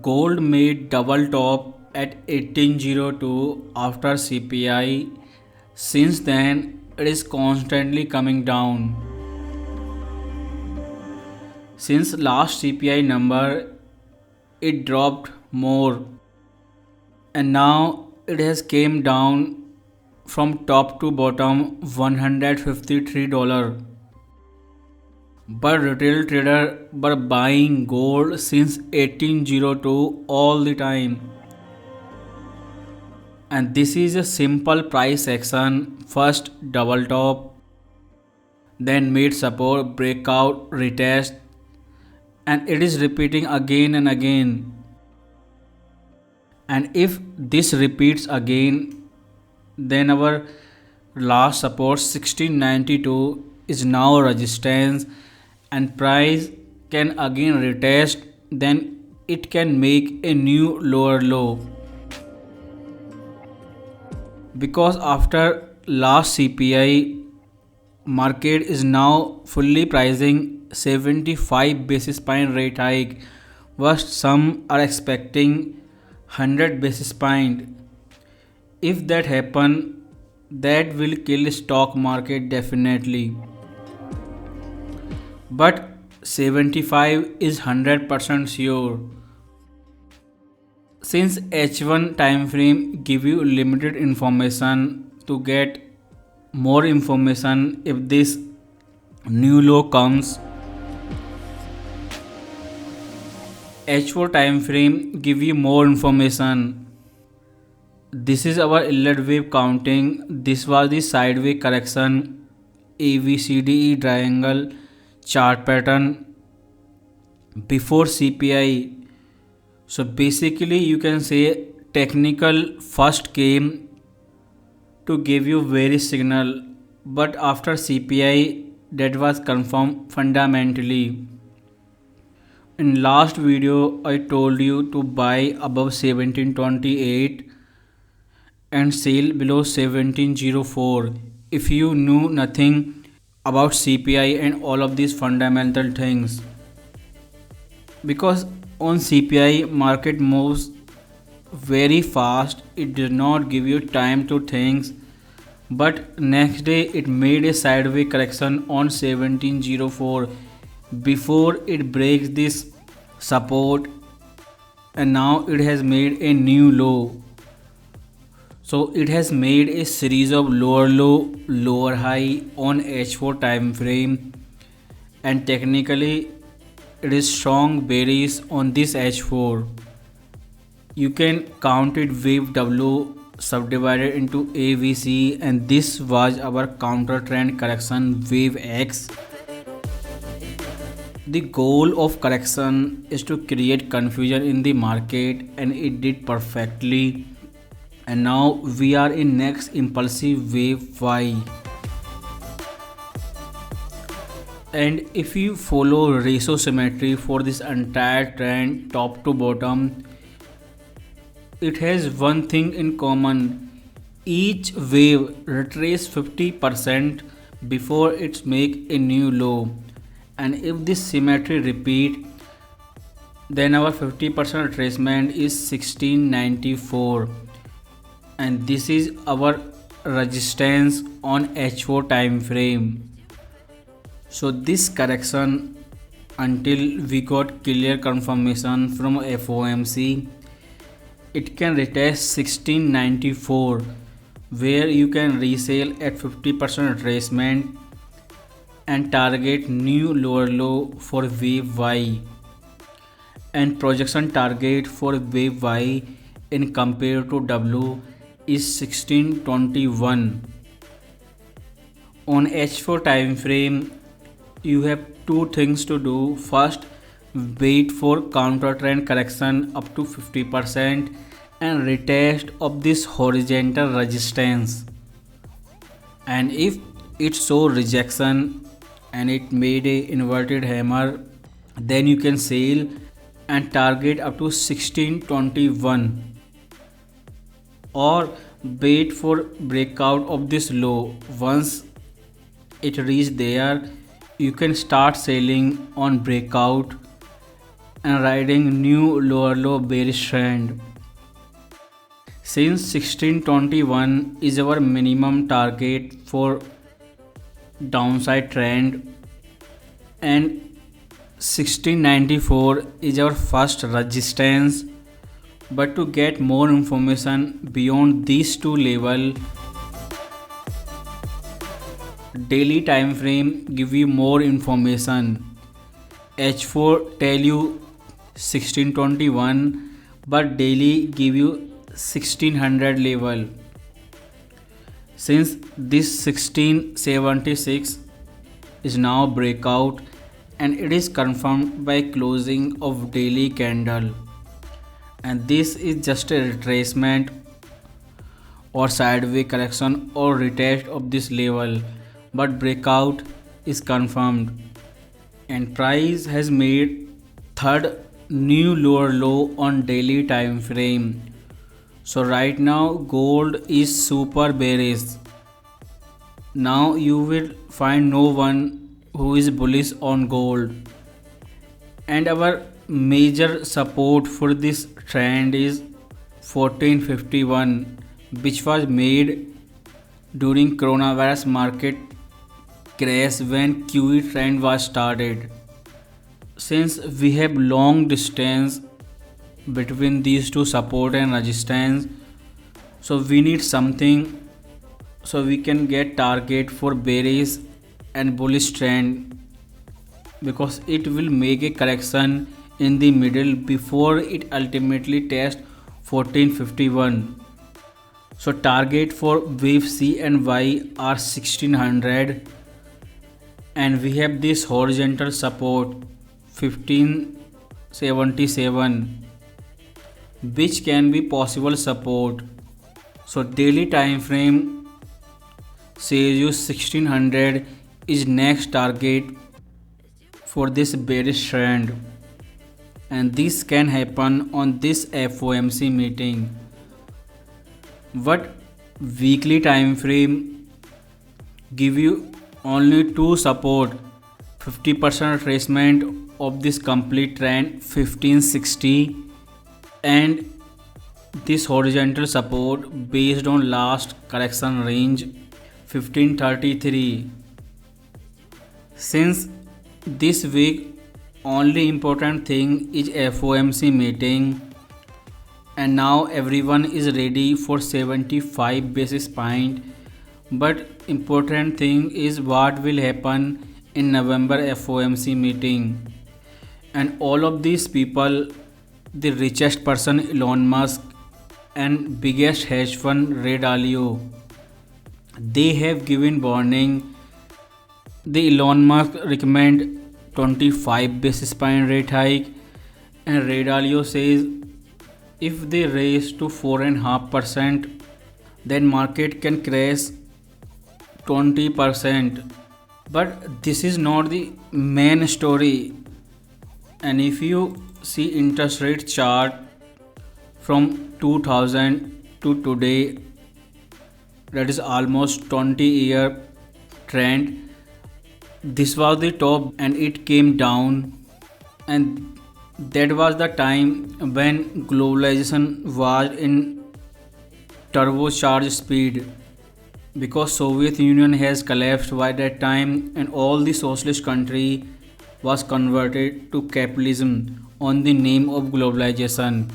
Gold made double top at 1802 after CPI. Since then, it is constantly coming down. Since last CPI number, it dropped more, and now it has came down from top to bottom $153. But retail trader were buying gold since 1802 all the time. And this is a simple price action. First double top, then made support, breakout, retest, and it is repeating again and again. And if this repeats again, then our last support 1692 is now resistance, and price can again retest, then it can make a new lower low. Because after last CPI, market is now fully pricing 75 basis point rate hike, whilst some are expecting 100 basis point. If that happen, that will kill stock market definitely. But 75 is 100% sure. Since H1 time frame give you limited information, to get more information if this new low comes, H4 time frame give you more information. This is our Elliott wave counting. This was the sideways correction, ABCDE triangle chart pattern before CPI. So basically you can say technical first came to give you very signal, but after CPI that was confirmed fundamentally. In last video I told you to buy above 1728 and sell below 1704 if you knew nothing about CPI and all of these fundamental things. Because on CPI market moves very fast, it does not give you time to think. But next day it made a sideways correction on 1704 before it breaks this support, and now it has made a new low. So it has made a series of lower low, lower high on H4 time frame, and technically it is strong bearish on this H4. You can count it wave W subdivided into ABC, and this was our counter trend correction wave X. The goal of correction is to create confusion in the market, and it did perfectly. And now we are in next impulsive wave Y. And if you follow ratio symmetry for this entire trend top to bottom, it has one thing in common. Each wave retraces 50% before it make a new low. And if this symmetry repeat, then our 50% retracement is 1694, and this is our resistance on H4 time frame. So this correction, until we got clear confirmation from FOMC, it can retest 1694, where you can resell at 50% retracement and target new lower low for wave Y, and projection target for wave Y in compared to W is 1621. On H4 time frame, you have two things to do. First, wait for counter trend correction up to 50% and retest of this horizontal resistance, and if it show rejection and it made a inverted hammer, then you can sell and target up to 1621, or wait for breakout of this low. Once it reach there, you can start selling on breakout, and riding new lower low bearish trend. Since 1621 is our minimum target for downside trend and 1694 is our first resistance, but to get more information beyond these two levels, daily time frame give you more information. H4 tell you 1621 but daily give you 1600 level. Since this 1676 is now breakout and it is confirmed by closing of daily candle, and this is just a retracement or sideways correction or retest of this level, but breakout is confirmed and price has made third new lower low on daily time frame. So right now gold is super bearish. Now you will find no one who is bullish on gold, and our major support for this trend is 1451, which was made during coronavirus market crash when QE trend was started. Since we have long distance between these two support and resistance, so we need something so we can get target for bearish and bullish trend, because it will make a correction in the middle before it ultimately tests 1451. So target for wave C and Y are 1600, and we have this horizontal support 1577, which can be possible support. So daily time frame says you 1600 is next target for this bearish trend, and this can happen on this FOMC meeting. But weekly time frame give you only two support, 50% retracement of this complete trend 1560 and this horizontal support based on last correction range 1533. Since this week only important thing is FOMC meeting, and now everyone is ready for 75 basis point, but important thing is what will happen in November FOMC meeting. And all of these people, the richest person Elon Musk and biggest hedge fund Ray Dalio, they have given warning. The Elon Musk recommend 25 basis point rate hike, and Ray Dalio says if they raise to 4.5%, then market can crash 20%. But this is not the main story. And if you see interest rate chart from 2000 to today, that is almost 20-year trend, this was the top and it came down, and that was the time when globalization was in turbocharged speed, because Soviet Union has collapsed by that time and all the socialist country was converted to capitalism on the name of globalization,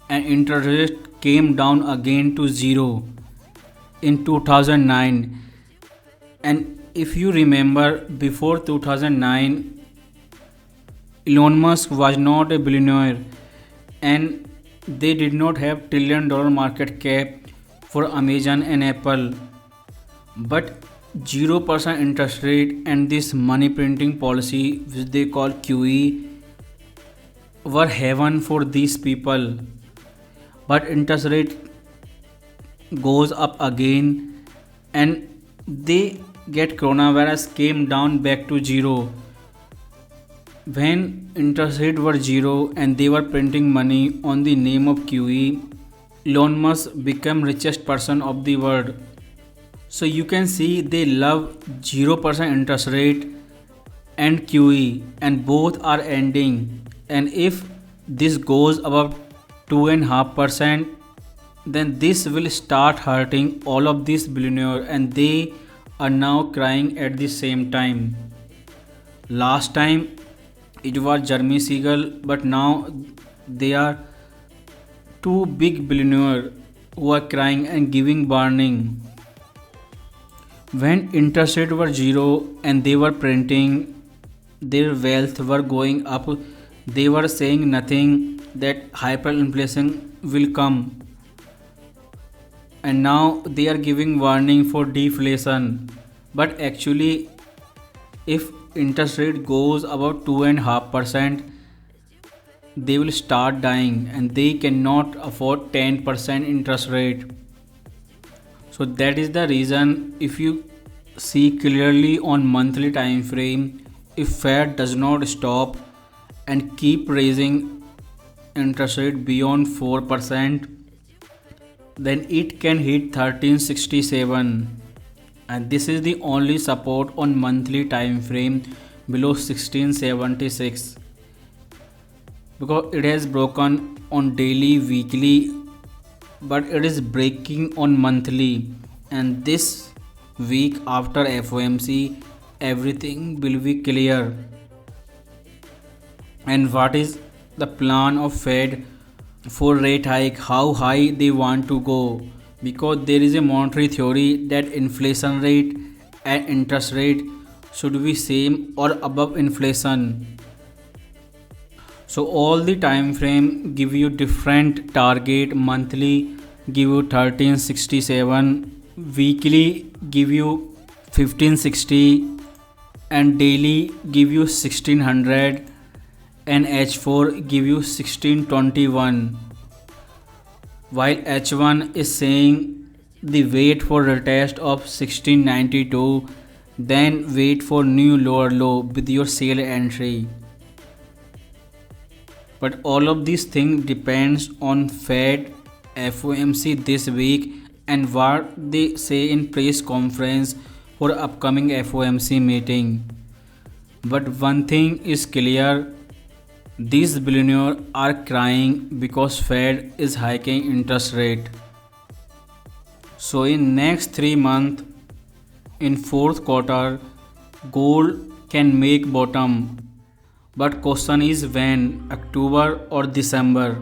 and interest rate came down again to zero in 2009. And if you remember, before 2009 Elon Musk was not a billionaire and they did not have $1 trillion market cap for Amazon and Apple, but 0% interest rate and this money printing policy which they call QE were heaven for these people. But interest rate goes up again and they get coronavirus came down back to zero. When interest rate were zero and they were printing money on the name of QE, Elon Musk became richest person of the world. So you can see they love 0% interest rate and QE, and both are ending. and if this goes above 2.5%, then this will start hurting all of these billionaires, and they are now crying at the same time. Last time it was Jeremy Siegel, but now they are two big billionaires who are crying and giving warning. When interest rates were zero and they were printing, their wealth were going up, they were saying nothing that hyperinflation will come, and now they are giving warning for deflation. But actually, if interest rate goes above 2.5%, they will start dying and they cannot afford 10% interest rate. So that is the reason, if you see clearly on monthly time frame, if Fed does not stop and keep raising interest rate beyond 4%, then it can hit 1367, and this is the only support on monthly time frame below 1676, because it has broken on daily, weekly, but it is breaking on monthly. And this week after FOMC, everything will be clear. And what is the plan of Fed for rate hike, how high they want to go, because there is a monetary theory that inflation rate and interest rate should be same or above inflation. So all the time frame give you different target. Monthly give you 1367, weekly give you 1560, and daily give you 1600, and H4 give you 1621, while H1 is saying the wait for retest of 1692, then wait for new lower low with your sale entry. But all of these things depends on Fed, FOMC this week, and what they say in press conference for upcoming FOMC meeting. But one thing is clear, these billionaires are crying because Fed is hiking interest rate. So in next 3 months, in fourth quarter, gold can make bottom. But question is when, October or December?